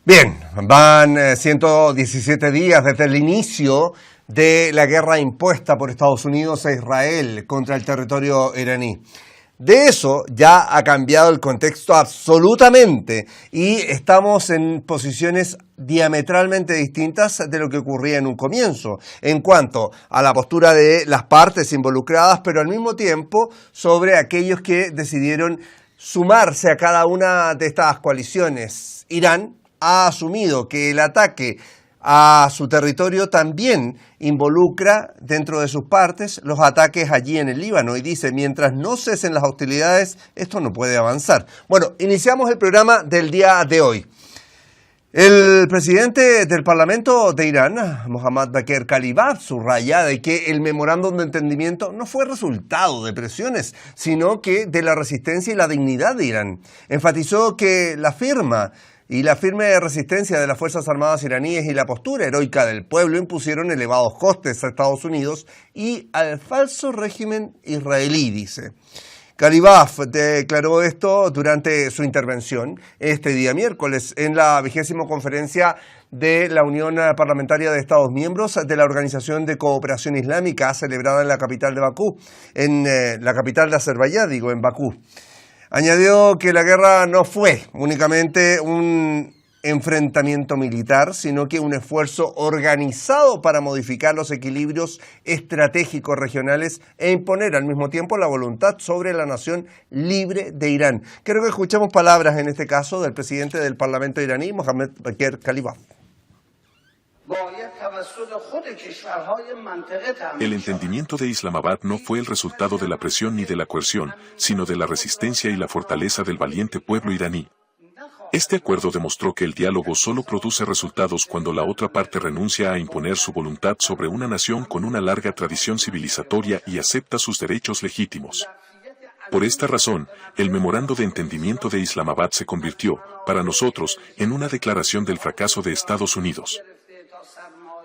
Bien, van 117 días desde el inicio de la guerra impuesta por Estados Unidos a Israel contra el territorio iraní. De eso ya ha cambiado el contexto absolutamente y estamos en posiciones diametralmente distintas de lo que ocurría en un comienzo, en cuanto a la postura de las partes involucradas, pero al mismo tiempo sobre aquellos que decidieron sumarse a cada una de estas coaliciones. Irán ha asumido que el ataque a su territorio también involucra dentro de sus partes los ataques allí en el Líbano y dice, mientras no cesen las hostilidades, esto no puede avanzar. Bueno, iniciamos el programa del día de hoy. El presidente del Parlamento de Irán, Mohammad Bagher Khalibaf, subraya de que el memorándum de entendimiento no fue resultado de presiones, sino que de la resistencia y la dignidad de Irán. Enfatizó que la firma y la firme resistencia de las Fuerzas Armadas iraníes y la postura heroica del pueblo impusieron elevados costes a Estados Unidos y al falso régimen israelí, dice. Khalibaf declaró esto durante su intervención este día miércoles en la 20ª conferencia de la Unión Parlamentaria de Estados Miembros de la Organización de Cooperación Islámica celebrada en la capital de Bakú, en la capital de Azerbaiyán, en Bakú. Añadió que la guerra no fue únicamente un enfrentamiento militar, sino que un esfuerzo organizado para modificar los equilibrios estratégicos regionales e imponer al mismo tiempo la voluntad sobre la nación libre de Irán. Creo que escuchamos palabras en este caso del presidente del Parlamento iraní, Mohammad Bagher Khalibaf. El entendimiento de Islamabad no fue el resultado de la presión ni de la coerción, sino de la resistencia y la fortaleza del valiente pueblo iraní. Este acuerdo demostró que el diálogo solo produce resultados cuando la otra parte renuncia a imponer su voluntad sobre una nación con una larga tradición civilizatoria y acepta sus derechos legítimos. Por esta razón, el memorando de entendimiento de Islamabad se convirtió, para nosotros, en una declaración del fracaso de Estados Unidos.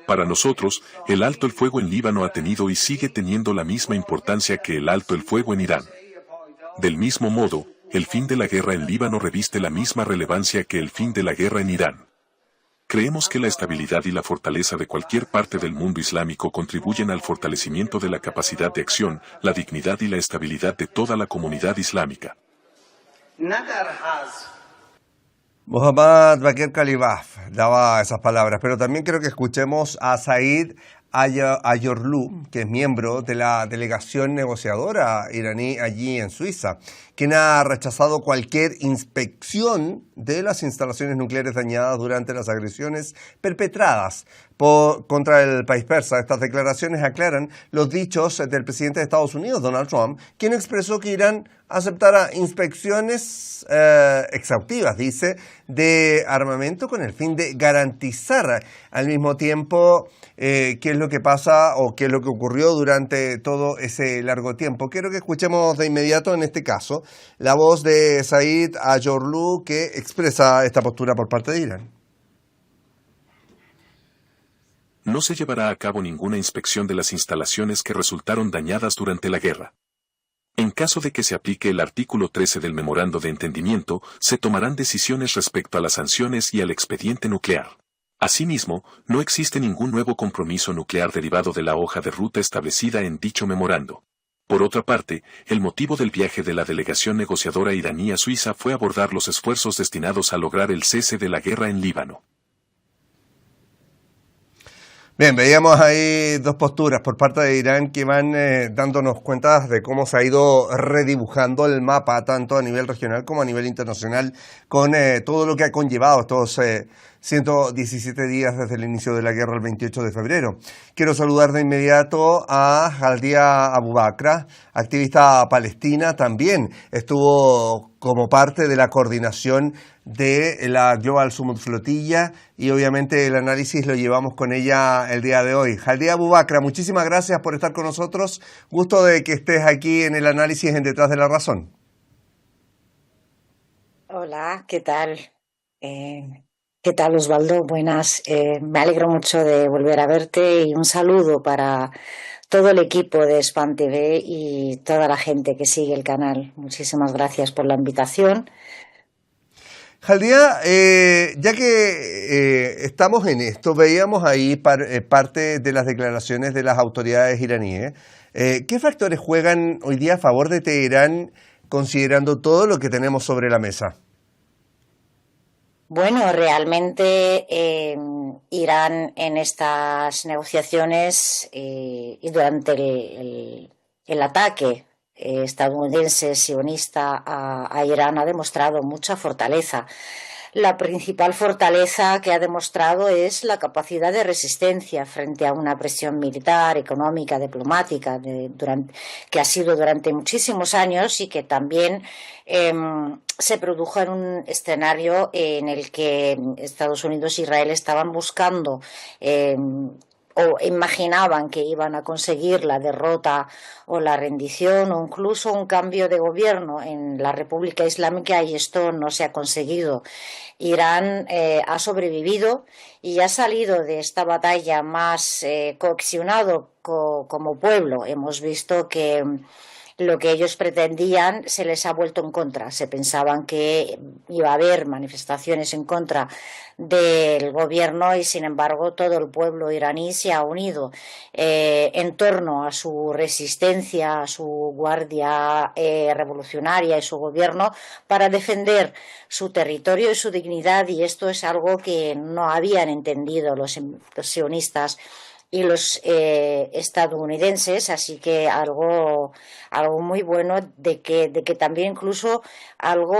Para nosotros, el alto el fuego en Líbano ha tenido y sigue teniendo la misma importancia que el alto el fuego en Irán. Del mismo modo, el fin de la guerra en Líbano reviste la misma relevancia que el fin de la guerra en Irán. Creemos que la estabilidad y la fortaleza de cualquier parte del mundo islámico contribuyen al fortalecimiento de la capacidad de acción, la dignidad y la estabilidad de toda la comunidad islámica. Mohammad Bagher Khalibaf daba esas palabras, pero también creo que escuchemos a Said Ayorlu, que es miembro de la delegación negociadora iraní allí en Suiza, quien ha rechazado cualquier inspección de las instalaciones nucleares dañadas durante las agresiones perpetradas contra el país persa. Estas declaraciones aclaran los dichos del presidente de Estados Unidos, Donald Trump, quien expresó que Irán aceptará inspecciones exhaustivas, dice, de armamento con el fin de garantizar al mismo tiempo qué es lo que pasa o qué es lo que ocurrió durante todo ese largo tiempo. Quiero que escuchemos de inmediato, en este caso, la voz de Said Ayorlu, que expresa esta postura por parte de Irán. No se llevará a cabo ninguna inspección de las instalaciones que resultaron dañadas durante la guerra. En caso de que se aplique el artículo 13 del memorando de entendimiento, se tomarán decisiones respecto a las sanciones y al expediente nuclear. Asimismo, no existe ningún nuevo compromiso nuclear derivado de la hoja de ruta establecida en dicho memorando. Por otra parte, el motivo del viaje de la delegación negociadora iraní a Suiza fue abordar los esfuerzos destinados a lograr el cese de la guerra en Líbano. Bien, veíamos ahí dos posturas por parte de Irán que van dándonos cuenta de cómo se ha ido redibujando el mapa, tanto a nivel regional como a nivel internacional, con todo lo que ha conllevado estos 117 días desde el inicio de la guerra el 28 de febrero. Quiero saludar de inmediato a Haldia Abu Bakra, activista palestina, también estuvo como parte de la coordinación de la Global Summit Flotilla y obviamente el análisis lo llevamos con ella el día de hoy. Haldia Abu Bakra, muchísimas gracias por estar con nosotros. Gusto de que estés aquí en el análisis en Detrás de la Razón. Hola, ¿qué tal? ¿Qué tal, Osvaldo? Buenas. Me alegro mucho de volver a verte y un saludo para todo el equipo de Spam TV y toda la gente que sigue el canal. Muchísimas gracias por la invitación. Jaldía, ya que estamos en esto, veíamos ahí parte de las declaraciones de las autoridades iraníes. ¿Qué factores juegan hoy día a favor de Teherán, considerando todo lo que tenemos sobre la mesa? Bueno, realmente Irán en estas negociaciones y durante el ataque estadounidense sionista a Irán ha demostrado mucha fortaleza. La principal fortaleza que ha demostrado es la capacidad de resistencia frente a una presión militar, económica, diplomática que ha sido durante muchísimos años y que también se produjo en un escenario en el que Estados Unidos e Israel estaban buscando o imaginaban que iban a conseguir la derrota o la rendición o incluso un cambio de gobierno en la República Islámica, y esto no se ha conseguido. Irán ha sobrevivido y ha salido de esta batalla más cohesionado como pueblo. Hemos visto que lo que ellos pretendían se les ha vuelto en contra. Se pensaban que iba a haber manifestaciones en contra del gobierno y, sin embargo, todo el pueblo iraní se ha unido en torno a su resistencia, a su guardia revolucionaria y su gobierno para defender su territorio y su dignidad, y esto es algo que no habían entendido los sionistas y los estadounidenses, así que algo muy bueno de que también incluso algo,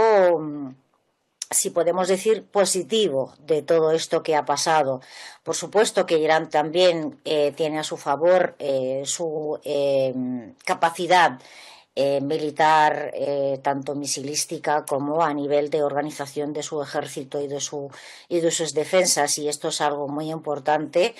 si podemos decir, positivo de todo esto que ha pasado. Por supuesto que Irán también tiene a su favor su capacidad militar, tanto misilística como a nivel de organización de su ejército y de sus defensas, y esto es algo muy importante.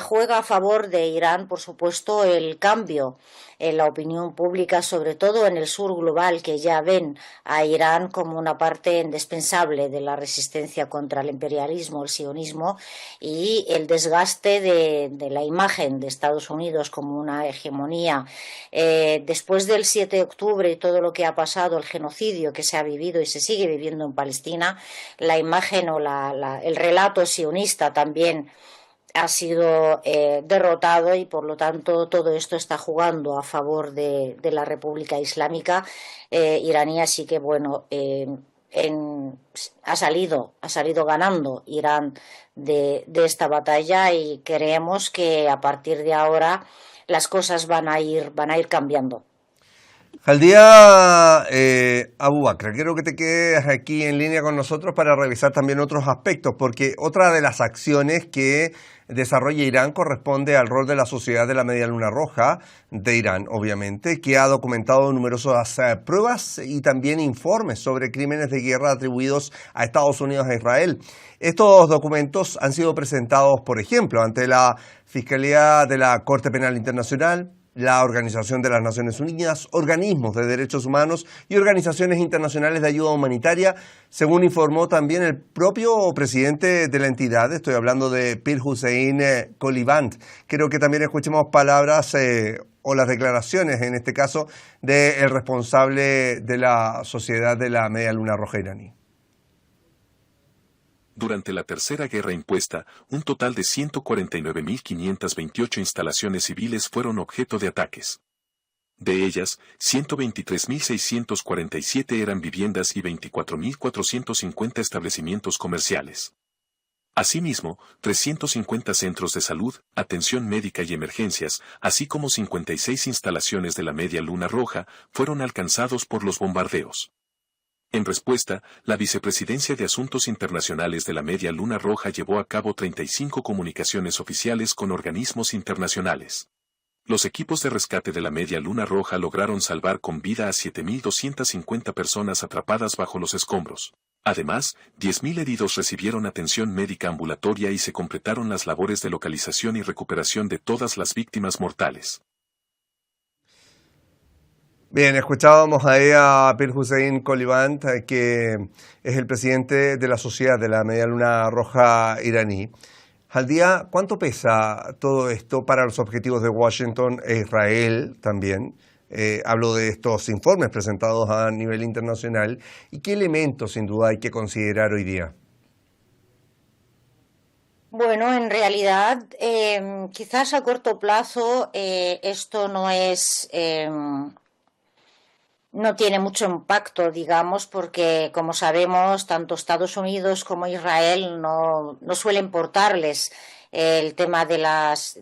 Juega a favor de Irán, por supuesto, el cambio en la opinión pública, sobre todo en el sur global, que ya ven a Irán como una parte indispensable de la resistencia contra el imperialismo, el sionismo, y el desgaste de la imagen de Estados Unidos como una hegemonía. Después del 7 de octubre y todo lo que ha pasado, el genocidio que se ha vivido y se sigue viviendo en Palestina, la imagen o el relato sionista también ha sido derrotado, y por lo tanto todo esto está jugando a favor de la República Islámica iraní, así que bueno, ha salido ganando Irán de esta batalla, y creemos que a partir de ahora las cosas van a ir cambiando. Jaldía Abu Bakr, quiero que te quedes aquí en línea con nosotros para revisar también otros aspectos, porque otra de las acciones que desarrolla Irán corresponde al rol de la Sociedad de la Media Luna Roja de Irán, obviamente, que ha documentado numerosas pruebas y también informes sobre crímenes de guerra atribuidos a Estados Unidos e Israel. Estos documentos han sido presentados, por ejemplo, ante la Fiscalía de la Corte Penal Internacional, la Organización de las Naciones Unidas, organismos de derechos humanos y organizaciones internacionales de ayuda humanitaria, según informó también el propio presidente de la entidad. Estoy hablando de Pir Hussein Koliband. Creo que también escuchemos palabras o las declaraciones, en este caso, del responsable de la Sociedad de la Media Luna Roja iraní. Durante la Tercera Guerra Impuesta, un total de 149.528 instalaciones civiles fueron objeto de ataques. De ellas, 123.647 eran viviendas y 24.450 establecimientos comerciales. Asimismo, 350 centros de salud, atención médica y emergencias, así como 56 instalaciones de la Media Luna Roja, fueron alcanzados por los bombardeos. En respuesta, la Vicepresidencia de Asuntos Internacionales de la Media Luna Roja llevó a cabo 35 comunicaciones oficiales con organismos internacionales. Los equipos de rescate de la Media Luna Roja lograron salvar con vida a 7.250 personas atrapadas bajo los escombros. Además, 10.000 heridos recibieron atención médica ambulatoria y se completaron las labores de localización y recuperación de todas las víctimas mortales. Bien, escuchábamos ahí a Pir Hussein Koliband, que es el presidente de la Sociedad de la Media Luna Roja iraní. Jaldía, ¿cuánto pesa todo esto para los objetivos de Washington e Israel también? Hablo de estos informes presentados a nivel internacional. ¿Y qué elementos, sin duda, hay que considerar hoy día? Bueno, en realidad, quizás a corto plazo esto no tiene mucho impacto, digamos, porque como sabemos, tanto Estados Unidos como Israel no suele importarles el tema de las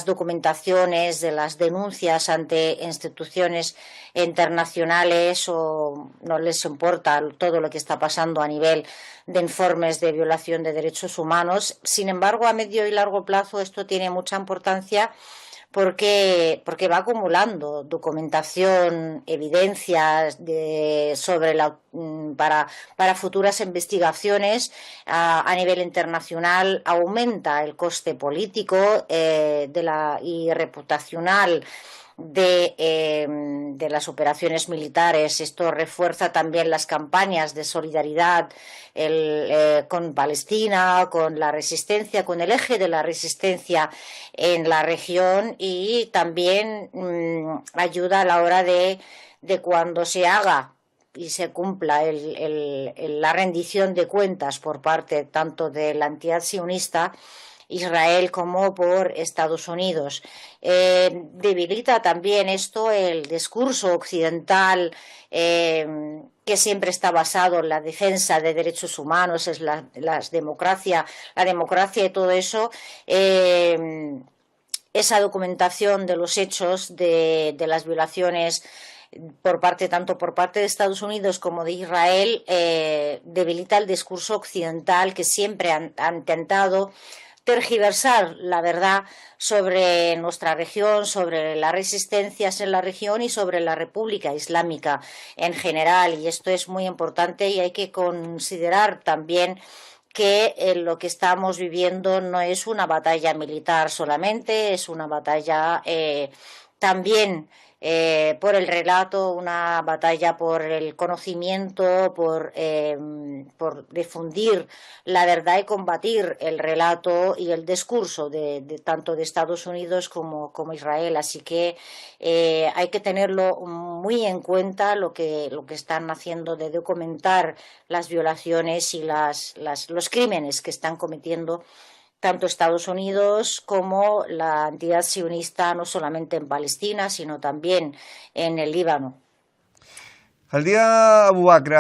documentaciones, de las denuncias ante instituciones internacionales, o no les importa todo lo que está pasando a nivel de informes de violación de derechos humanos. Sin embargo, a medio y largo plazo esto tiene mucha importancia porque va acumulando documentación, evidencias para futuras investigaciones a nivel internacional. Aumenta el coste político y reputacional de las operaciones militares. Esto refuerza también las campañas de solidaridad con Palestina, con la resistencia, con el eje de la resistencia en la región, y también ayuda a la hora de cuando se haga y se cumpla la rendición de cuentas por parte tanto de la entidad sionista Israel como por Estados Unidos. Debilita también esto el discurso occidental que siempre está basado en la defensa de derechos humanos, es la democracia y todo eso. Esa documentación de los hechos de las violaciones tanto por parte de Estados Unidos como de Israel debilita el discurso occidental, que siempre han intentado tergiversar la verdad sobre nuestra región, sobre las resistencias en la región y sobre la República Islámica en general. Y esto es muy importante, y hay que considerar también que lo que estamos viviendo no es una batalla militar solamente, es una batalla también por el relato, una batalla por el conocimiento, por difundir la verdad y combatir el relato y el discurso tanto de Estados Unidos como Israel. Así que hay que tenerlo muy en cuenta, lo que están haciendo de documentar las violaciones y los crímenes que están cometiendo tanto Estados Unidos como la entidad sionista, no solamente en Palestina, sino también en el Líbano. Haldía Abu Bakr,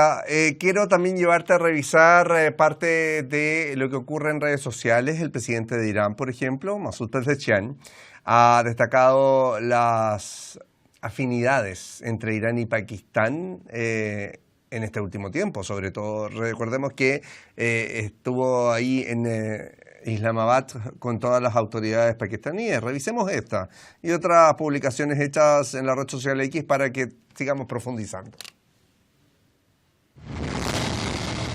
quiero también llevarte a revisar parte de lo que ocurre en redes sociales. El presidente de Irán, por ejemplo, Masoud Pezeshkian, ha destacado las afinidades entre Irán y Pakistán en este último tiempo. Sobre todo, recordemos que estuvo ahí en Islamabad con todas las autoridades pakistaníes. Revisemos esta y otras publicaciones hechas en la red social X para que sigamos profundizando.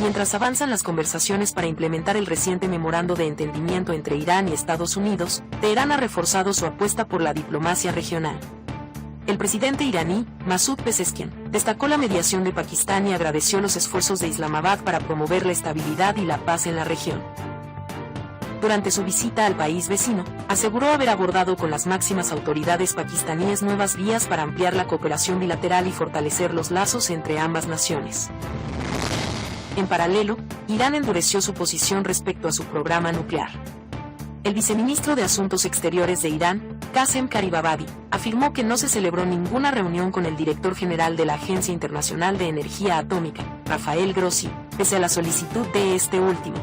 Mientras avanzan las conversaciones para implementar el reciente memorando de entendimiento entre Irán y Estados Unidos, Teherán ha reforzado su apuesta por la diplomacia regional. El presidente iraní, Masoud Pezeshkian, destacó la mediación de Pakistán y agradeció los esfuerzos de Islamabad para promover la estabilidad y la paz en la región. Durante su visita al país vecino, aseguró haber abordado con las máximas autoridades pakistaníes nuevas vías para ampliar la cooperación bilateral y fortalecer los lazos entre ambas naciones. En paralelo, Irán endureció su posición respecto a su programa nuclear. El viceministro de Asuntos Exteriores de Irán, Qasem Qaribabadi, afirmó que no se celebró ninguna reunión con el director general de la Agencia Internacional de Energía Atómica, Rafael Grossi, pese a la solicitud de este último.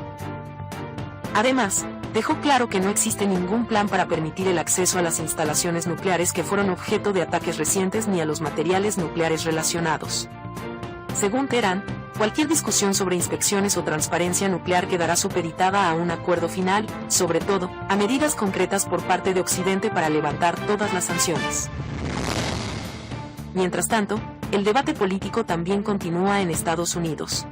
Además, dejó claro que no existe ningún plan para permitir el acceso a las instalaciones nucleares que fueron objeto de ataques recientes ni a los materiales nucleares relacionados. Según Teherán, cualquier discusión sobre inspecciones o transparencia nuclear quedará supeditada a un acuerdo final, sobre todo, a medidas concretas por parte de Occidente para levantar todas las sanciones. Mientras tanto, el debate político también continúa en Estados Unidos.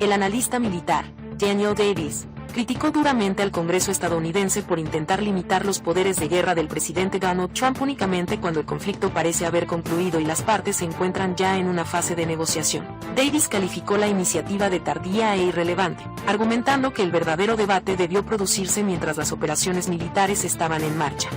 El analista militar, Daniel Davis, criticó duramente al Congreso estadounidense por intentar limitar los poderes de guerra del presidente Donald Trump únicamente cuando el conflicto parece haber concluido y las partes se encuentran ya en una fase de negociación. Davis calificó la iniciativa de tardía e irrelevante, argumentando que el verdadero debate debió producirse mientras las operaciones militares estaban en marcha.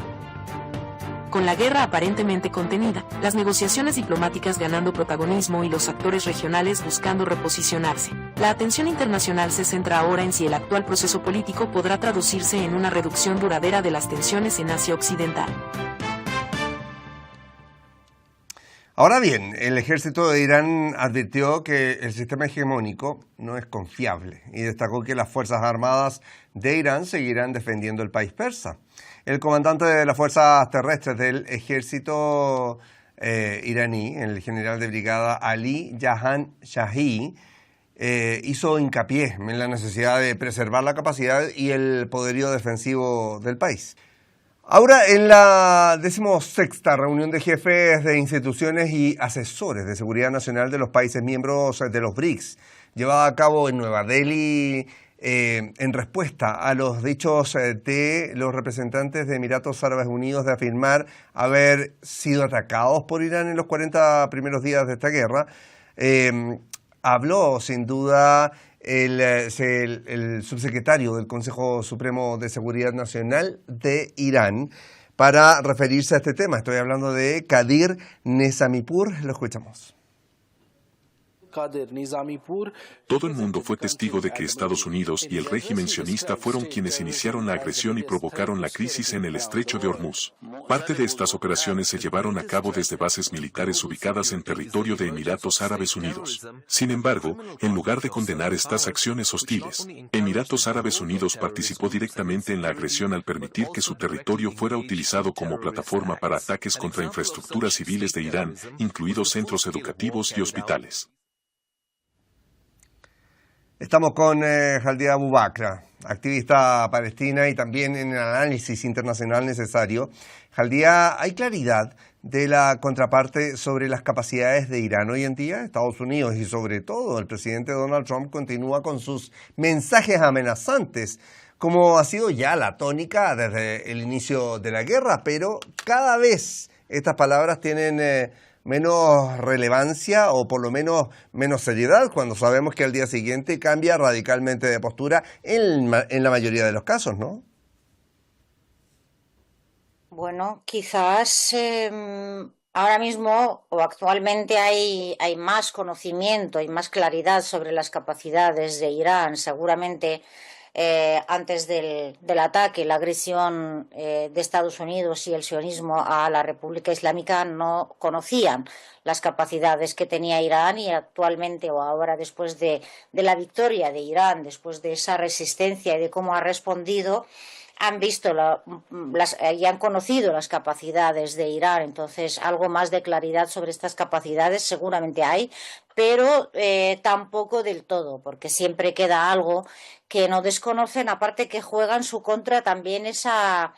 Con la guerra aparentemente contenida, las negociaciones diplomáticas ganando protagonismo y los actores regionales buscando reposicionarse, la atención internacional se centra ahora en si el actual proceso político podrá traducirse en una reducción duradera de las tensiones en Asia Occidental. Ahora bien, el ejército de Irán advirtió que el sistema hegemónico no es confiable y destacó que las Fuerzas Armadas de Irán seguirán defendiendo el país persa. El comandante de las Fuerzas Terrestres del ejército iraní, el general de brigada Ali Jahan Shahi, hizo hincapié en la necesidad de preservar la capacidad y el poderío defensivo del país. Ahora, en la 16ª reunión de jefes de instituciones y asesores de seguridad nacional de los países miembros de los BRICS, llevada a cabo en Nueva Delhi, en respuesta a los dichos de los representantes de Emiratos Árabes Unidos de afirmar haber sido atacados por Irán en los 40 primeros días de esta guerra, habló sin duda el subsecretario del Consejo Supremo de Seguridad Nacional de Irán para referirse a este tema. Estoy hablando de Qadir Nizamipur. Lo escuchamos. Todo el mundo fue testigo de que Estados Unidos y el régimen sionista fueron quienes iniciaron la agresión y provocaron la crisis en el estrecho de Hormuz. Parte de estas operaciones se llevaron a cabo desde bases militares ubicadas en territorio de Emiratos Árabes Unidos. Sin embargo, en lugar de condenar estas acciones hostiles, Emiratos Árabes Unidos participó directamente en la agresión al permitir que su territorio fuera utilizado como plataforma para ataques contra infraestructuras civiles de Irán, incluidos centros educativos y hospitales. Estamos con Jaldía Abubakra, activista palestina y también en el análisis internacional necesario. Jaldía, ¿hay claridad de la contraparte sobre las capacidades de Irán hoy en día? Estados Unidos y sobre todo el presidente Donald Trump continúa con sus mensajes amenazantes, como ha sido ya la tónica desde el inicio de la guerra, pero cada vez estas palabras tienen menos relevancia o por lo menos menos seriedad cuando sabemos que al día siguiente cambia radicalmente de postura en la mayoría de los casos, ¿no? Bueno, quizás ahora mismo o actualmente hay más conocimiento, hay más claridad sobre las capacidades de Irán. Seguramente antes del ataque, la agresión de Estados Unidos y el sionismo a la República Islámica no conocían las capacidades que tenía Irán y actualmente o ahora después de la victoria de Irán, después de esa resistencia y de cómo ha respondido, han visto y han conocido las capacidades de Irán. Entonces, algo más de claridad sobre estas capacidades seguramente hay, pero tampoco del todo, porque siempre queda algo que no desconocen, aparte que juega en su contra también esa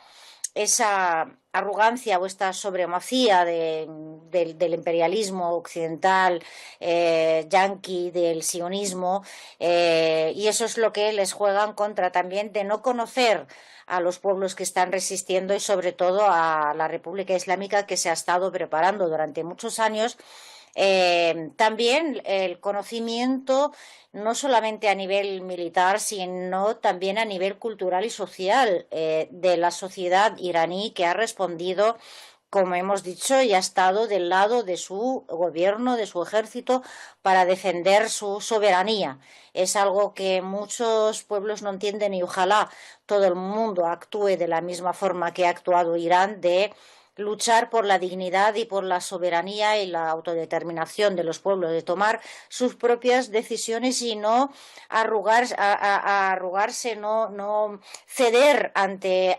arrogancia o esta supremacía del imperialismo occidental, yanqui, del sionismo, y eso es lo que les juega en contra también, de no conocer a los pueblos que están resistiendo y sobre todo a la República Islámica que se ha estado preparando durante muchos años. También el conocimiento no solamente a nivel militar, sino también a nivel cultural y social de la sociedad iraní, que ha respondido, como hemos dicho, y ha estado del lado de su gobierno, de su ejército, para defender su soberanía. Es algo que muchos pueblos no entienden y ojalá todo el mundo actúe de la misma forma que ha actuado Irán, de luchar por la dignidad y por la soberanía y la autodeterminación de los pueblos, de tomar sus propias decisiones y no arrugarse, no ceder ante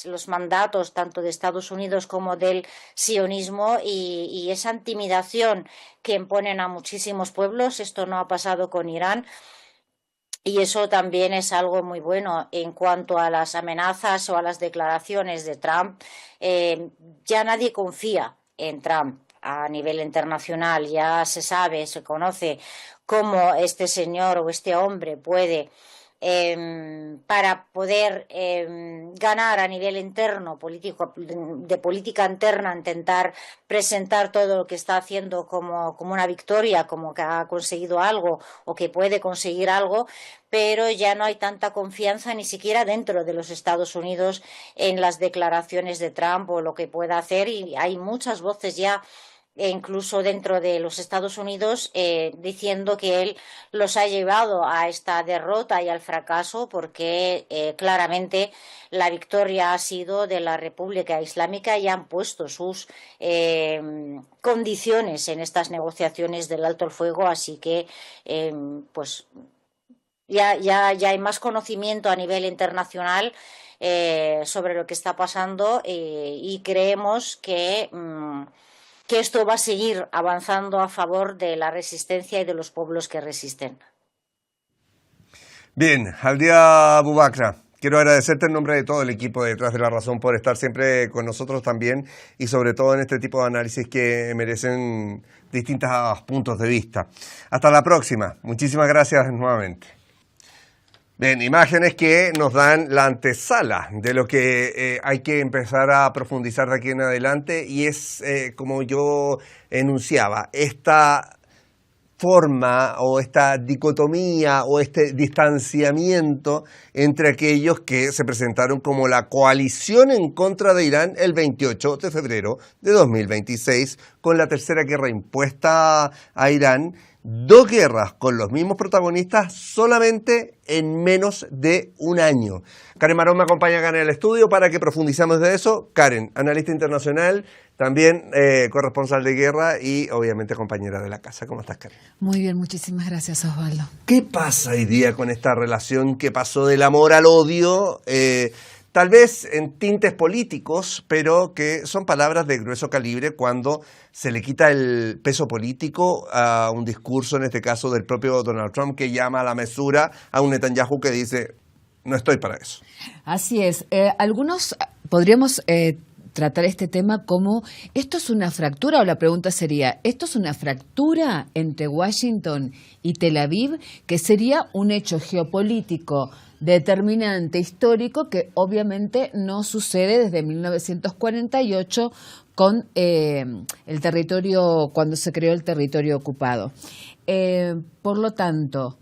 los mandatos tanto de Estados Unidos como del sionismo y esa intimidación que imponen a muchísimos pueblos. Esto no ha pasado con Irán. Y eso también es algo muy bueno. En cuanto a las amenazas o a las declaraciones de Trump, ya nadie confía en Trump a nivel internacional. Ya se sabe, se conoce cómo este señor o este hombre puede para poder ganar a nivel interno, de política interna, intentar presentar todo lo que está haciendo como una victoria, como que ha conseguido algo o que puede conseguir algo, pero ya no hay tanta confianza ni siquiera dentro de los Estados Unidos en las declaraciones de Trump o lo que pueda hacer, y hay muchas voces ya incluso dentro de los Estados Unidos, diciendo que él los ha llevado a esta derrota y al fracaso porque claramente la victoria ha sido de la República Islámica y han puesto sus condiciones en estas negociaciones del alto el fuego, así que pues ya hay más conocimiento a nivel internacional sobre lo que está pasando, y creemos que esto va a seguir avanzando a favor de la resistencia y de los pueblos que resisten. Bien, Haldia Abu Bakra, quiero agradecerte en nombre de todo el equipo de Detrás de la Razón por estar siempre con nosotros también, y sobre todo en este tipo de análisis que merecen distintos puntos de vista. Hasta la próxima. Muchísimas gracias nuevamente. Bien, imágenes que nos dan la antesala de lo que hay que empezar a profundizar de aquí en adelante, y es, como yo enunciaba, esta forma o esta dicotomía o este distanciamiento entre aquellos que se presentaron como la coalición en contra de Irán el 28 de febrero de 2026, con la tercera guerra impuesta a Irán. Dos guerras con los mismos protagonistas solamente en menos de un año. Karen Marón me acompaña acá en el estudio para que profundicemos de eso. Karen, analista internacional, también corresponsal de guerra y obviamente compañera de la casa. ¿Cómo estás, Karen? Muy bien, muchísimas gracias, Osvaldo. ¿Qué pasa hoy día con esta relación que pasó del amor al odio? Tal vez en tintes políticos, pero que son palabras de grueso calibre cuando se le quita el peso político a un discurso, en este caso del propio Donald Trump, que llama a la mesura a un Netanyahu que dice, no estoy para eso. Así es. Algunos podríamos tratar este tema como, ¿esto es una fractura? O la pregunta sería, ¿esto es una fractura entre Washington y Tel Aviv? Que sería un hecho geopolítico determinante, histórico, que obviamente no sucede desde 1948 con el territorio, cuando se creó el territorio ocupado. Por lo tanto,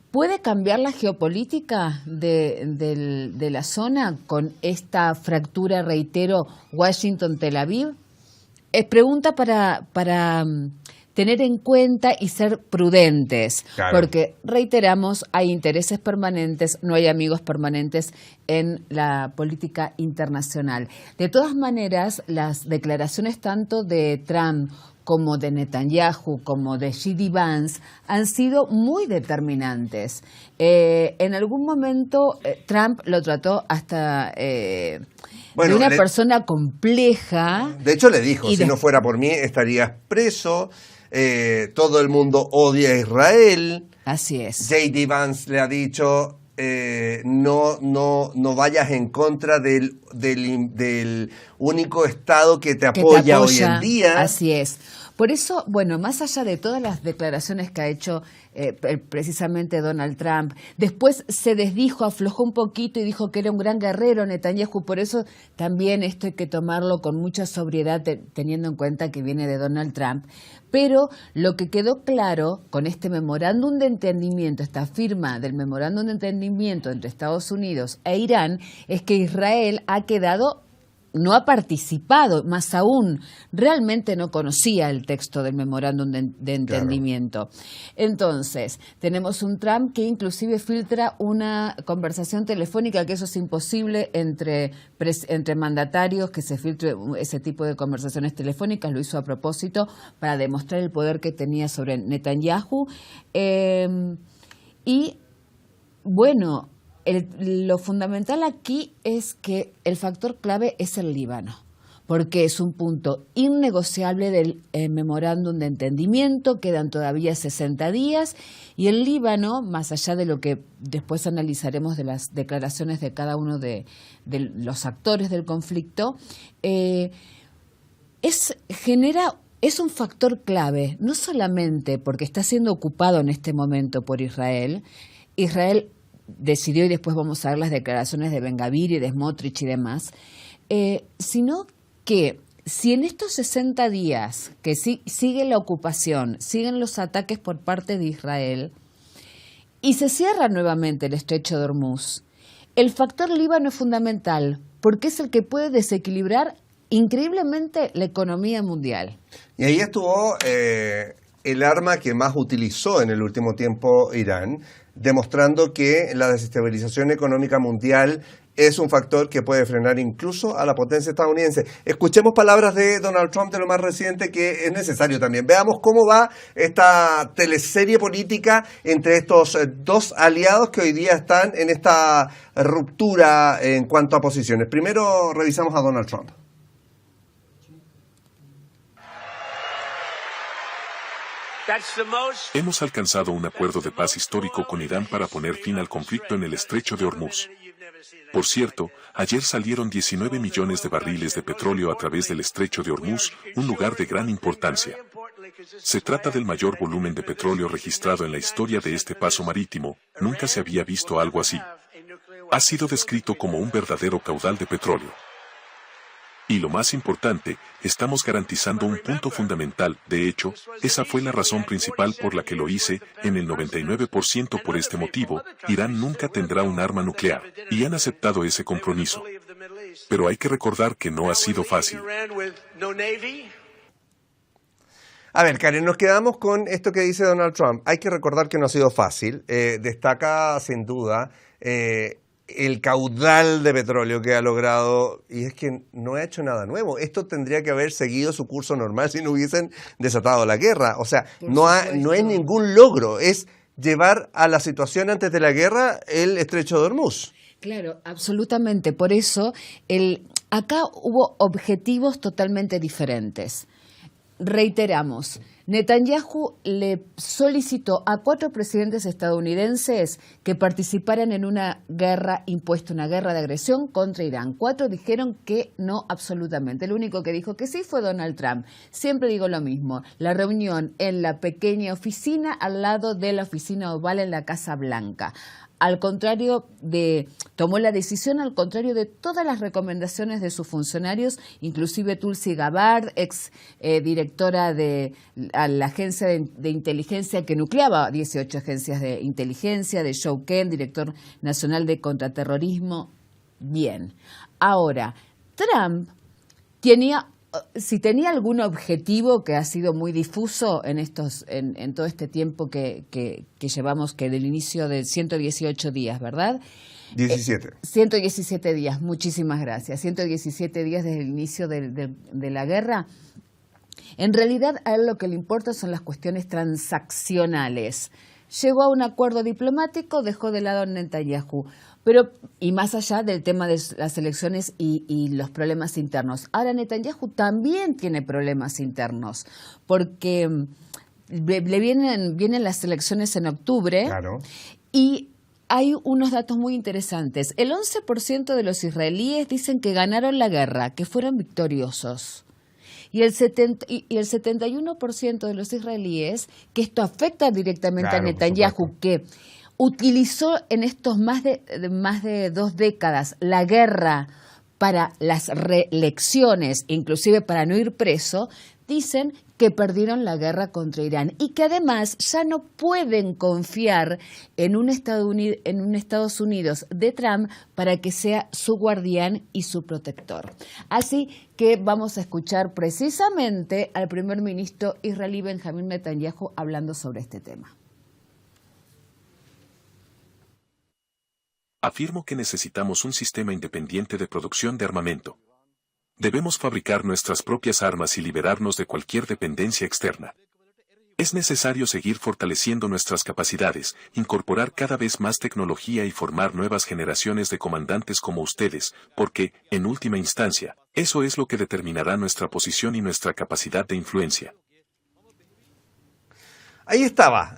¿puede cambiar la geopolítica de la zona con esta fractura, reitero, Washington-Tel Aviv? Es pregunta para tener en cuenta y ser prudentes, claro. Porque, reiteramos, hay intereses permanentes, no hay amigos permanentes en la política internacional. De todas maneras, las declaraciones tanto de Trump como de Netanyahu, como de J.D. Vance, han sido muy determinantes. En algún momento Trump lo trató hasta de una persona compleja. De hecho le dijo, si no fuera por mí estarías preso, todo el mundo odia a Israel. Así es. J.D. Vance le ha dicho, no vayas en contra del único Estado que te apoya hoy en día. Así es. Por eso, bueno, más allá de todas las declaraciones que ha hecho precisamente Donald Trump, después se desdijo, aflojó un poquito y dijo que era un gran guerrero Netanyahu. Por eso también esto hay que tomarlo con mucha sobriedad, teniendo en cuenta que viene de Donald Trump. Pero lo que quedó claro con este memorándum de entendimiento, esta firma del memorándum de entendimiento entre Estados Unidos e Irán, es que Israel no ha participado, más aún, realmente no conocía el texto del memorándum de entendimiento. Claro. Entonces, tenemos un Trump que inclusive filtra una conversación telefónica, que eso es imposible entre mandatarios, que se filtre ese tipo de conversaciones telefónicas, lo hizo a propósito para demostrar el poder que tenía sobre Netanyahu. Y, bueno, lo fundamental aquí es que el factor clave es el Líbano, porque es un punto innegociable del memorándum de entendimiento. Quedan todavía 60 días y el Líbano, más allá de lo que después analizaremos de las declaraciones de cada uno de los actores del conflicto, es un factor clave, no solamente porque está siendo ocupado en este momento por Israel. Israel decidió, y después vamos a ver las declaraciones de Ben-Gvir y de Smotrich y demás, sino que si en estos 60 días que sigue la ocupación, siguen los ataques por parte de Israel y se cierra nuevamente el estrecho de Hormuz, el factor Líbano es fundamental porque es el que puede desequilibrar increíblemente la economía mundial. Y ahí estuvo el arma que más utilizó en el último tiempo Irán, demostrando que la desestabilización económica mundial es un factor que puede frenar incluso a la potencia estadounidense. Escuchemos palabras de Donald Trump de lo más reciente, que es necesario también. Veamos cómo va esta teleserie política entre estos dos aliados que hoy día están en esta ruptura en cuanto a posiciones. Primero revisamos a Donald Trump. Hemos alcanzado un acuerdo de paz histórico con Irán para poner fin al conflicto en el estrecho de Hormuz. Por cierto, ayer salieron 19 millones de barriles de petróleo a través del estrecho de Hormuz, un lugar de gran importancia. Se trata del mayor volumen de petróleo registrado en la historia de este paso marítimo, nunca se había visto algo así. Ha sido descrito como un verdadero caudal de petróleo. Y lo más importante, estamos garantizando un punto fundamental. De hecho, esa fue la razón principal por la que lo hice. En el 99% por este motivo, Irán nunca tendrá un arma nuclear, y han aceptado ese compromiso. Pero hay que recordar que no ha sido fácil. A ver, Karen, nos quedamos con esto que dice Donald Trump. Hay que recordar que no ha sido fácil. Destaca, sin duda, el caudal de petróleo que ha logrado, y es que no ha hecho nada nuevo. Esto tendría que haber seguido su curso normal si no hubiesen desatado la guerra. O sea, no es ningún logro, es llevar a la situación antes de la guerra el estrecho de Hormuz. Claro, absolutamente. Por eso, acá hubo objetivos totalmente diferentes. Reiteramos, Netanyahu le solicitó a 4 presidentes estadounidenses que participaran en una guerra impuesta, una guerra de agresión contra Irán. 4 dijeron que no absolutamente. El único que dijo que sí fue Donald Trump. Siempre digo lo mismo, la reunión en la pequeña oficina al lado de la oficina oval en la Casa Blanca. Tomó la decisión al contrario de todas las recomendaciones de sus funcionarios, inclusive Tulsi Gabbard, ex directora de la agencia de inteligencia que nucleaba 18 agencias de inteligencia, de Shouken, director nacional de contraterrorismo. Bien. Ahora, Trump si tenía algún objetivo que ha sido muy difuso en todo este tiempo que llevamos, que del inicio de 118 días, ¿verdad? 17. 117 días, muchísimas gracias. 117 días desde el inicio de la guerra. En realidad, a él lo que le importa son las cuestiones transaccionales. Llegó a un acuerdo diplomático, dejó de lado a Netanyahu. Y más allá del tema de las elecciones y los problemas internos. Ahora Netanyahu también tiene problemas internos, porque le vienen las elecciones en octubre. Claro. Y hay unos datos muy interesantes. El 11% de los israelíes dicen que ganaron la guerra, que fueron victoriosos. Y el 71% de los israelíes, que esto afecta directamente a Netanyahu, que utilizó en estos más de 2 décadas la guerra para las reelecciones, inclusive para no ir preso, dicen que perdieron la guerra contra Irán y que además ya no pueden confiar en un Estados Unidos de Trump para que sea su guardián y su protector. Así que vamos a escuchar precisamente al primer ministro israelí Benjamín Netanyahu hablando sobre este tema. Afirmo que necesitamos un sistema independiente de producción de armamento. Debemos fabricar nuestras propias armas y liberarnos de cualquier dependencia externa. Es necesario seguir fortaleciendo nuestras capacidades, incorporar cada vez más tecnología y formar nuevas generaciones de comandantes como ustedes, porque, en última instancia, eso es lo que determinará nuestra posición y nuestra capacidad de influencia. Ahí estaba.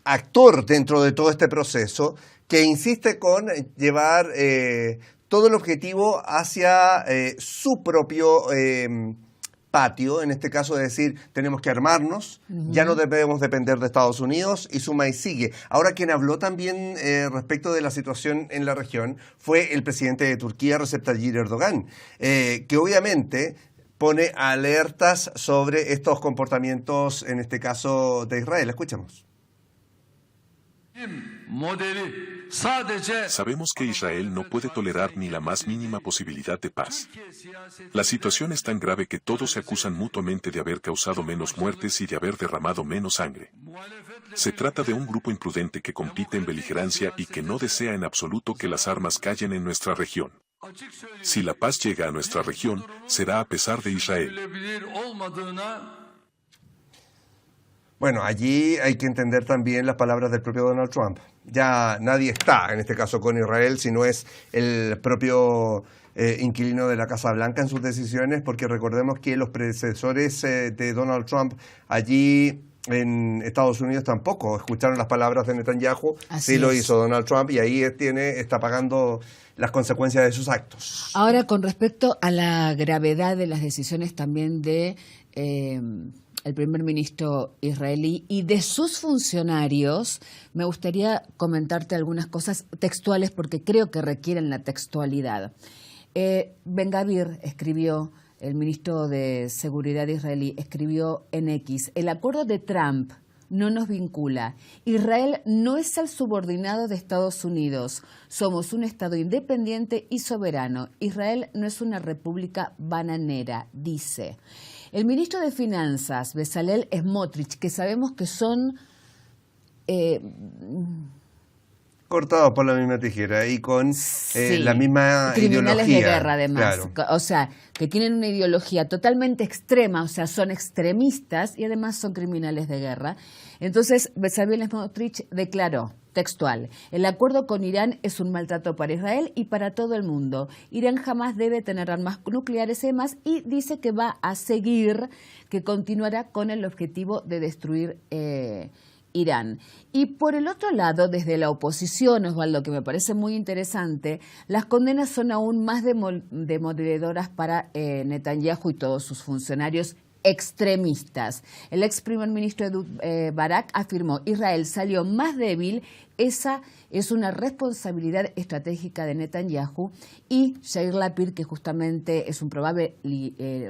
Actor dentro de todo este proceso que insiste con llevar todo el objetivo hacia su propio patio, en este caso de decir, tenemos que armarnos, ya no debemos depender de Estados Unidos, y suma y sigue. Ahora, quien habló también respecto de la situación en la región fue el presidente de Turquía, Recep Tayyip Erdogan, que obviamente pone alertas sobre estos comportamientos, en este caso de Israel. Escuchemos. Sabemos que Israel no puede tolerar ni la más mínima posibilidad de paz. La situación es tan grave que todos se acusan mutuamente de haber causado menos muertes y de haber derramado menos sangre. Se trata de un grupo imprudente que compite en beligerancia y que no desea en absoluto que las armas callen en nuestra región. Si la paz llega a nuestra región, será a pesar de Israel. Bueno, allí hay que entender también las palabras del propio Donald Trump. Ya nadie está, en este caso, con Israel, sino es el propio inquilino de la Casa Blanca en sus decisiones, porque recordemos que los predecesores de Donald Trump allí en Estados Unidos tampoco escucharon las palabras de Netanyahu. Así sí lo es. hizo Donald Trump, y ahí está pagando las consecuencias de sus actos. Ahora, con respecto a la gravedad de las decisiones también de el primer ministro israelí y de sus funcionarios, me gustaría comentarte algunas cosas textuales porque creo que requieren la textualidad. Ben-Gvir escribió, el ministro de Seguridad israelí, escribió en X: el acuerdo de Trump no nos vincula. Israel no es el subordinado de Estados Unidos. Somos un Estado independiente y soberano. Israel no es una república bananera, dice. El ministro de Finanzas, Bezalel Smotrich, que sabemos que son Cortados por la misma tijera y con sí, la misma criminales ideología. de guerra, además. Claro. O sea, que tienen una ideología totalmente extrema, o sea, son extremistas y además son criminales de guerra. Entonces, Bezalel Smotrich declaró, textual: el acuerdo con Irán es un maltrato para Israel y para todo el mundo. Irán jamás debe tener armas nucleares y demás, y dice que va a seguir, que continuará con el objetivo de destruir Irán. Y por el otro lado, desde la oposición, Osvaldo, que me parece muy interesante, las condenas son aún más demoledoras para Netanyahu y todos sus funcionarios extremistas. El ex primer ministro Barak afirmó: Israel salió más débil, esa es una responsabilidad estratégica de Netanyahu. Y Yair Lapid, que justamente es un probable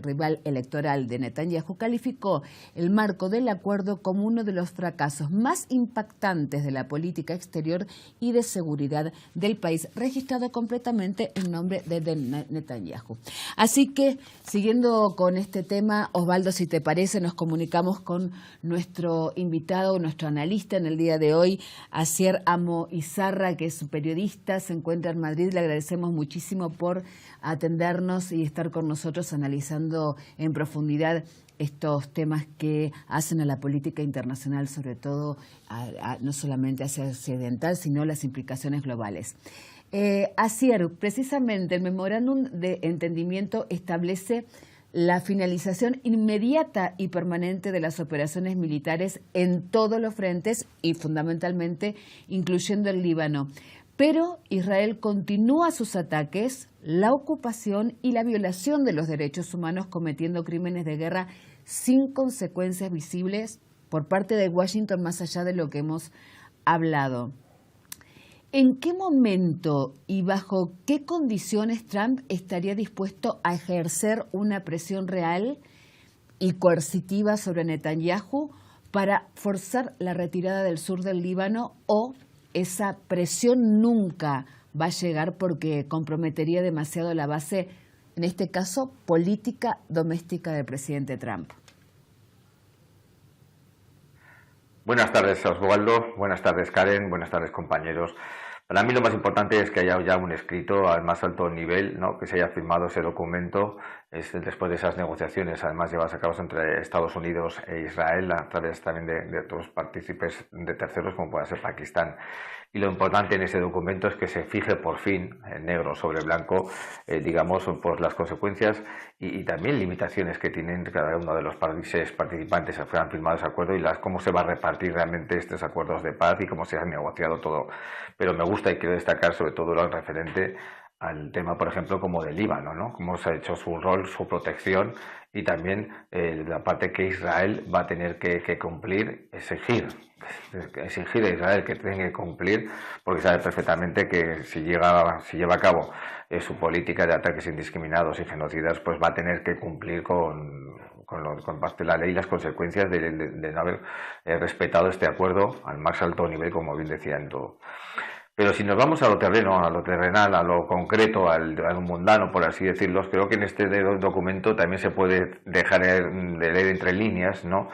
rival electoral de Netanyahu, calificó el marco del acuerdo como uno de los fracasos más impactantes de la política exterior y de seguridad del país, registrado completamente en nombre de Netanyahu. Así que, siguiendo con este tema, Osvaldo, si te parece, nos comunicamos con nuestro invitado, nuestro analista en el día de hoy, Asier Amo Izarra, que es periodista, se encuentra en Madrid. Le agradecemos muchísimo por atendernos y estar con nosotros analizando en profundidad estos temas que hacen a la política internacional, sobre todo no solamente hacia occidental, sino las implicaciones globales. Asier, precisamente el memorándum de entendimiento establece la finalización inmediata y permanente de las operaciones militares en todos los frentes y fundamentalmente incluyendo el Líbano. Pero Israel continúa sus ataques, la ocupación y la violación de los derechos humanos, cometiendo crímenes de guerra sin consecuencias visibles por parte de Washington, más allá de lo que hemos hablado. ¿En qué momento y bajo qué condiciones Trump estaría dispuesto a ejercer una presión real y coercitiva sobre Netanyahu para forzar la retirada del sur del Líbano, o esa presión nunca va a llegar porque comprometería demasiado la base, en este caso, política doméstica del presidente Trump? Buenas tardes, Osvaldo. Buenas tardes, Karen. Buenas tardes, compañeros. Para mí lo más importante es que haya ya un escrito al más alto nivel, ¿no?, que se haya firmado ese documento después de esas negociaciones, además llevadas a cabo entre Estados Unidos e Israel, a través también de otros partícipes de terceros, como pueda ser Pakistán. Y lo importante en ese documento es que se fije por fin, en negro sobre blanco, digamos, pues las consecuencias y también limitaciones que tienen cada uno de los países participantes que han firmado ese acuerdo, y cómo se va a repartir realmente estos acuerdos de paz y cómo se ha negociado todo. Pero me gusta y quiero destacar sobre todo lo referente al tema, por ejemplo, como del Líbano, ¿no? Cómo se ha hecho su rol, su protección y también la parte que Israel va a tener que cumplir, exigir a Israel que tenga que cumplir, porque sabe perfectamente que si lleva a cabo su política de ataques indiscriminados y genocidas, pues va a tener que cumplir con parte de la ley y las consecuencias de no haber respetado este acuerdo al más alto nivel, como bien decía en todo. Pero si nos vamos a lo terreno, a lo terrenal, a lo concreto, al mundano, por así decirlo, creo que en este documento también se puede dejar de leer entre líneas, ¿no?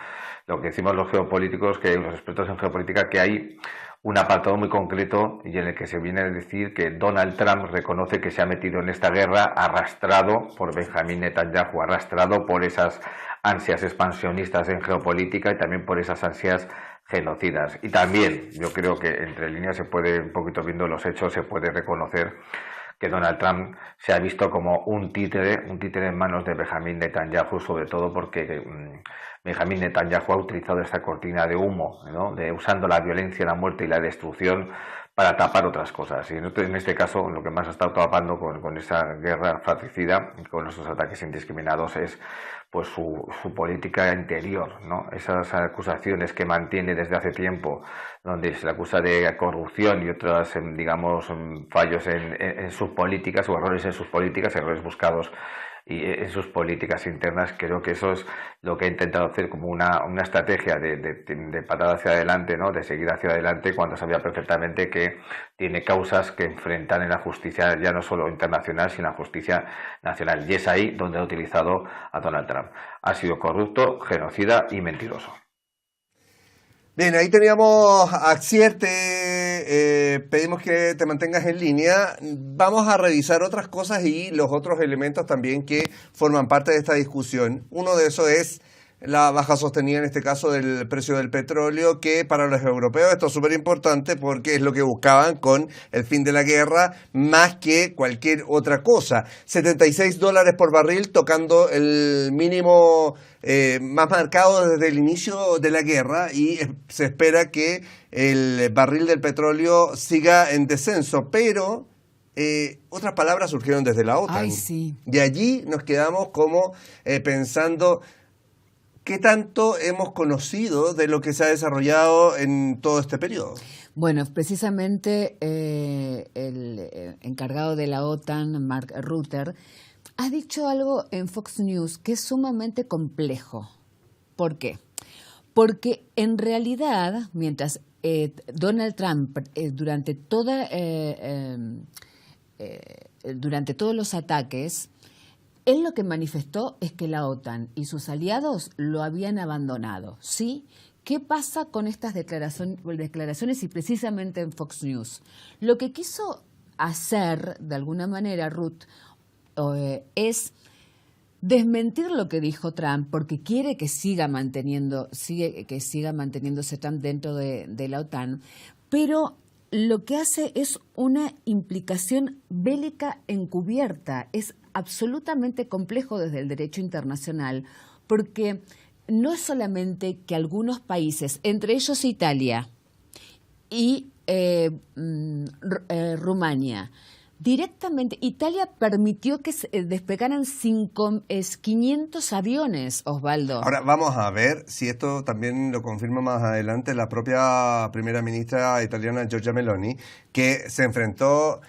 Lo que decimos los geopolíticos, que los expertos en geopolítica, que hay un apartado muy concreto y en el que se viene a decir que Donald Trump reconoce que se ha metido en esta guerra arrastrado por Benjamín Netanyahu, arrastrado por esas ansias expansionistas en geopolítica y también por esas ansias genocidas. Y también yo creo que entre líneas se puede, un poquito viendo los hechos, se puede reconocer que Donald Trump se ha visto como un títere en manos de Benjamín Netanyahu, sobre todo porque Benjamín Netanyahu ha utilizado esta cortina de humo, ¿no? Usando la violencia, la muerte y la destrucción para tapar otras cosas. Y en este caso, lo que más ha estado tapando con esa guerra fratricida, con esos ataques indiscriminados, es pues su política interior, ¿no? Esas acusaciones que mantiene desde hace tiempo, donde se le acusa de corrupción y otros, digamos, fallos en sus políticas o errores en sus políticas, errores buscados y en sus políticas internas. Creo que eso es lo que ha intentado hacer como una estrategia de patada hacia adelante, ¿no? De seguir hacia adelante, cuando sabía perfectamente que tiene causas que enfrentar en la justicia, ya no solo internacional, sino en la justicia nacional. Y es ahí donde ha utilizado a Donald Trump. Ha sido corrupto, genocida y mentiroso. Bien, ahí teníamos a Axierte, pedimos que te mantengas en línea. Vamos a revisar otras cosas y los otros elementos también que forman parte de esta discusión. Uno de esos es la baja sostenida, en este caso, del precio del petróleo, que para los europeos esto es súper importante porque es lo que buscaban con el fin de la guerra, más que cualquier otra cosa. $76 por barril, tocando el mínimo más marcado desde el inicio de la guerra, y se espera que el barril del petróleo siga en descenso, pero otras palabras surgieron desde la OTAN. Ay, sí. Y allí nos quedamos como pensando ¿qué tanto hemos conocido de lo que se ha desarrollado en todo este periodo? Bueno, precisamente el encargado de la OTAN, Mark Rutte, ha dicho algo en Fox News que es sumamente complejo. ¿Por qué? Porque en realidad, mientras Donald Trump durante todos los ataques, él lo que manifestó es que la OTAN y sus aliados lo habían abandonado, ¿sí? ¿Qué pasa con estas declaraciones y precisamente en Fox News? Lo que quiso hacer, de alguna manera, Rutte, es desmentir lo que dijo Trump, porque quiere que siga manteniéndose Trump dentro de la OTAN, pero lo que hace es una implicación bélica encubierta. Es absolutamente complejo desde el derecho internacional, porque no es solamente que algunos países, entre ellos Italia y Rumania, directamente, Italia permitió que despegaran 500 aviones, Osvaldo. Ahora vamos a ver si esto también lo confirma más adelante la propia primera ministra italiana Giorgia Meloni, que se enfrentó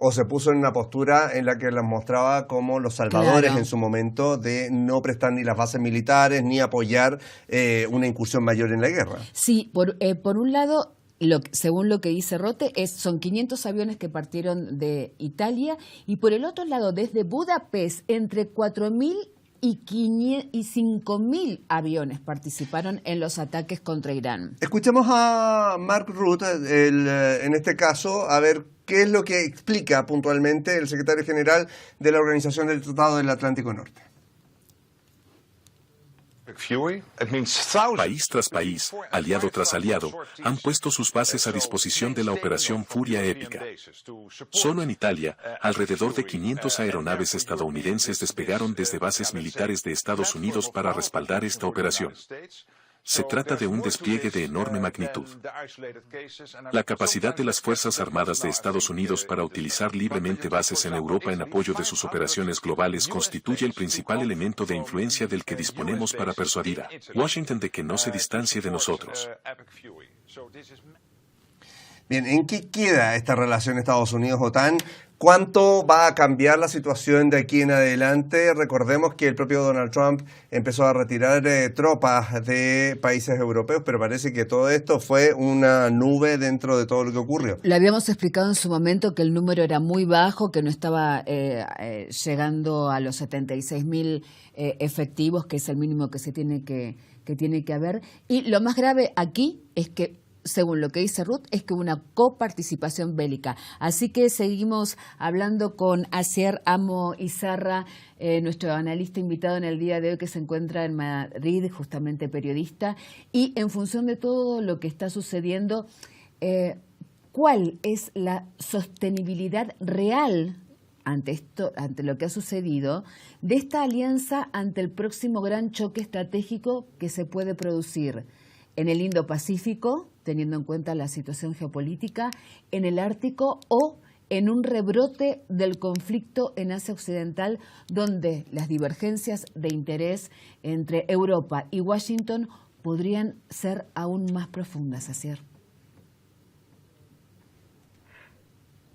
o se puso en una postura en la que las mostraba como los salvadores, claro, en su momento, de no prestar ni las bases militares ni apoyar una incursión mayor en la guerra. Sí, por un lado, según lo que dice Rutte, son 500 aviones que partieron de Italia, y por el otro lado, desde Budapest, entre 4.000 y 5.000 aviones participaron en los ataques contra Irán. Escuchemos a Mark Rutte, en este caso, a ver qué es lo que explica puntualmente el secretario general de la Organización del Tratado del Atlántico Norte. País tras país, aliado tras aliado, han puesto sus bases a disposición de la Operación Furia Épica. Solo en Italia, alrededor de 500 aeronaves estadounidenses despegaron desde bases militares de Estados Unidos para respaldar esta operación. Se trata de un despliegue de enorme magnitud. La capacidad de las Fuerzas Armadas de Estados Unidos para utilizar libremente bases en Europa en apoyo de sus operaciones globales constituye el principal elemento de influencia del que disponemos para persuadir a Washington de que no se distancie de nosotros. Bien, ¿en qué queda esta relación Estados Unidos-OTAN? ¿Cuánto va a cambiar la situación de aquí en adelante? Recordemos que el propio Donald Trump empezó a retirar tropas de países europeos, pero parece que todo esto fue una nube dentro de todo lo que ocurrió. Le habíamos explicado en su momento que el número era muy bajo, que no estaba llegando a los 76.000 efectivos, que es el mínimo que se tiene que haber. Y lo más grave aquí es que, según lo que dice Ruth, es que una coparticipación bélica. Así que seguimos hablando con Asier Amo Izarra, nuestro analista invitado en el día de hoy, que se encuentra en Madrid, justamente periodista. Y en función de todo lo que está sucediendo, ¿cuál es la sostenibilidad real ante lo que ha sucedido, de esta alianza ante el próximo gran choque estratégico que se puede producir en el Indo-Pacífico, teniendo en cuenta la situación geopolítica, en el Ártico o en un rebrote del conflicto en Asia Occidental, donde las divergencias de interés entre Europa y Washington podrían ser aún más profundas, Asier?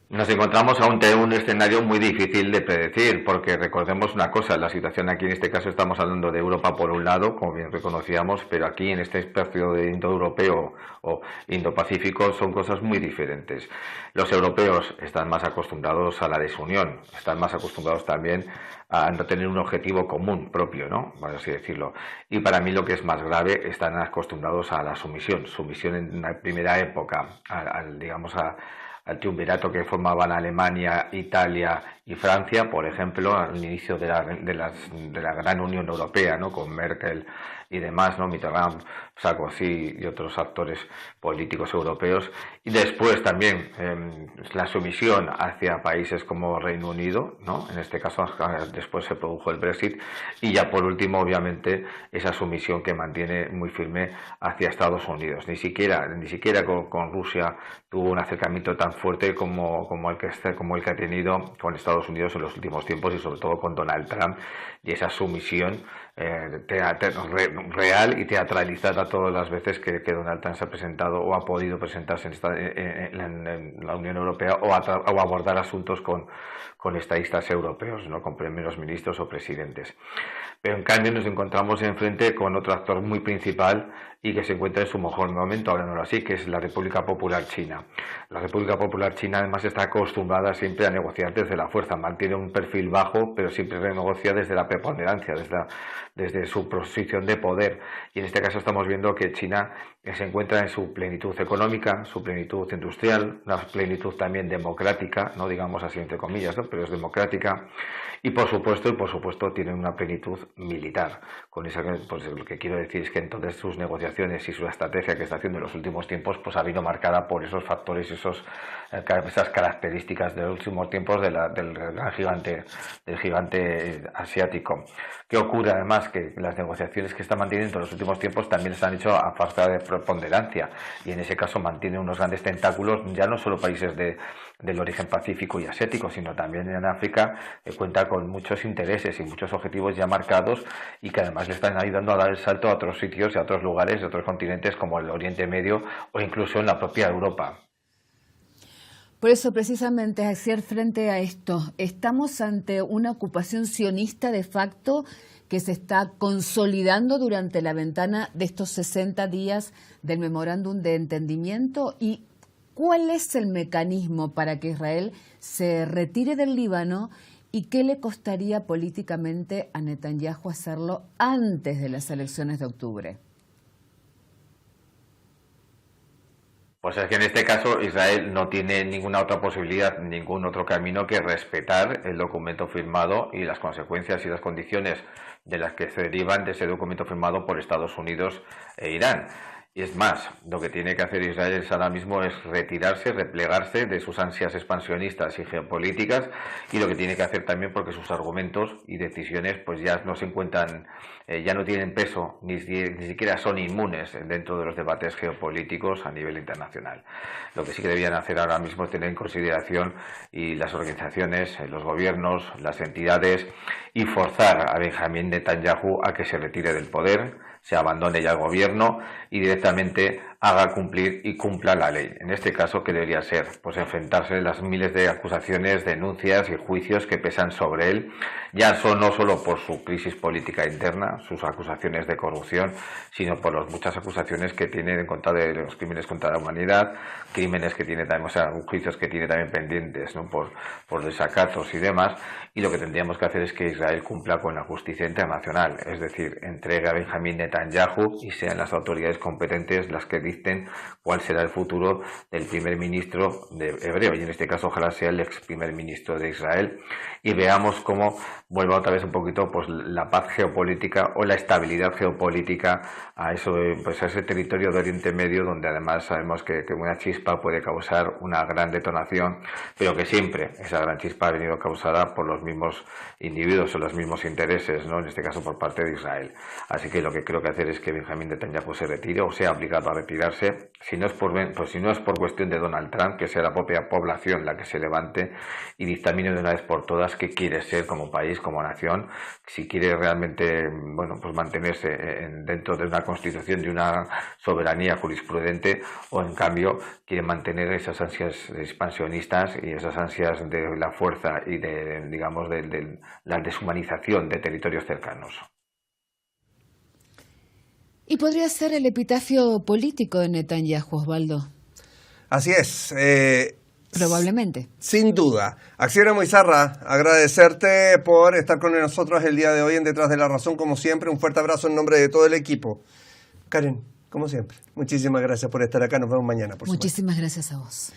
Nos encontramos ante un escenario muy difícil de predecir, porque recordemos una cosa, la situación aquí en este caso estamos hablando de Europa por un lado, como bien reconocíamos, pero aquí en este espacio de indoeuropeo o Indo-Pacífico son cosas muy diferentes. Los europeos están más acostumbrados a la desunión, están más acostumbrados también a no tener un objetivo común propio, ¿no? Por así decirlo. Y para mí lo que es más grave, están acostumbrados a la sumisión en la primera época, al triunvirato que formaban Alemania, Italia y Francia, por ejemplo, al inicio de la gran Unión Europea, ¿no? Con Merkel y demás, ¿no? Mitterrand, Sarkozy y otros actores políticos europeos. Y después también la sumisión hacia países como Reino Unido, ¿no? En este caso después se produjo el Brexit. Y ya por último, obviamente, esa sumisión que mantiene muy firme hacia Estados Unidos. Ni siquiera con Rusia tuvo un acercamiento tan fuerte como el que ha tenido con Estados Unidos en los últimos tiempos, y sobre todo con Donald Trump, y esa sumisión real y teatralizada todas las veces que Donald Trump se ha presentado o ha podido presentarse en la Unión Europea o abordar asuntos con estadistas europeos, ¿no? Con primeros ministros o presidentes. Pero en cambio nos encontramos enfrente con otro actor muy principal y que se encuentra en su mejor momento, hablándolo así, que es la República Popular China. La República Popular China además está acostumbrada siempre a negociar desde la fuerza, mantiene un perfil bajo, pero siempre renegocia desde la preponderancia, desde su posición de poder. Y en este caso estamos viendo que China se encuentra en su plenitud económica, su plenitud industrial, una plenitud también democrática, no digamos así entre comillas, ¿no? Pero es democrática, y por supuesto tiene una plenitud militar. Con eso, pues lo que quiero decir es que entonces sus negociaciones y su estrategia que está haciendo en los últimos tiempos pues ha venido marcada por esos factores y esas características de los últimos tiempos del gran gigante asiático. ¿Qué ocurre además? Que las negociaciones que está manteniendo en los últimos tiempos también se han hecho a falta de preponderancia, y en ese caso mantiene unos grandes tentáculos, ya no solo países del origen pacífico y asiático, sino también en África, cuenta con muchos intereses y muchos objetivos ya marcados, y que además le están ayudando a dar el salto a otros sitios y a otros lugares de otros continentes como el Oriente Medio o incluso en la propia Europa. Por eso, precisamente, hacer frente a esto, estamos ante una ocupación sionista de facto que se está consolidando durante la ventana de estos 60 días del memorándum de entendimiento. ¿Y cuál es el mecanismo para que Israel se retire del Líbano, y qué le costaría políticamente a Netanyahu hacerlo antes de las elecciones de octubre? Pues es que en este caso Israel no tiene ninguna otra posibilidad, ningún otro camino que respetar el documento firmado y las consecuencias y las condiciones de las que se derivan de ese documento firmado por Estados Unidos e Irán. Y es más, lo que tiene que hacer Israel ahora mismo es retirarse, replegarse de sus ansias expansionistas y geopolíticas, y lo que tiene que hacer también, porque sus argumentos y decisiones pues ya no se encuentran, ya no tienen peso, ni siquiera son inmunes dentro de los debates geopolíticos a nivel internacional. Lo que sí que debían hacer ahora mismo es tener en consideración y las organizaciones, los gobiernos, las entidades, y forzar a Benjamín Netanyahu a que se retire del poder, se abandone ya el gobierno y directamente haga cumplir y cumpla la ley. En este caso, ¿qué debería ser? Pues enfrentarse a las miles de acusaciones, denuncias y juicios que pesan sobre él, ya no solo por su crisis política interna, sus acusaciones de corrupción, sino por las muchas acusaciones que tiene en contra de los crímenes contra la humanidad, crímenes que tiene también, o sea, juicios que tiene también pendientes, ¿no? por desacatos y demás. Y lo que tendríamos que hacer es que Israel cumpla con la justicia internacional, es decir, entregue a Benjamín Netanyahu y sean las autoridades competentes las que dicten cuál será el futuro del primer ministro hebreo, y en este caso ojalá sea el ex primer ministro de Israel, y veamos cómo vuelva otra vez un poquito pues la paz geopolítica o la estabilidad geopolítica a eso, pues a ese territorio de Oriente Medio, donde además sabemos que una chispa puede causar una gran detonación, pero que siempre esa gran chispa ha venido causada por los mismos individuos o los mismos intereses, ¿no? En este caso por parte de Israel. Así que lo que creo que hacer es que Benjamín Netanyahu se retire, o sea obligado a retirarse, si no es por cuestión de Donald Trump, que sea la propia población la que se levante y dictamine de una vez por todas qué quiere ser como país, como nación, si quiere realmente, bueno, pues mantenerse dentro de una constitución, de una soberanía jurisprudente, o en cambio quiere mantener esas ansias expansionistas y esas ansias de la fuerza y de, digamos, de la deshumanización de territorios cercanos. Y podría ser el epitafio político de Netanyahu, Osvaldo. Así es. Probablemente. Sin duda. Acción Moizarra, agradecerte por estar con nosotros el día de hoy en Detrás de la Razón, como siempre. Un fuerte abrazo en nombre de todo el equipo. Karen, como siempre, muchísimas gracias por estar acá. Nos vemos mañana, por supuesto. Muchísimas gracias a vos.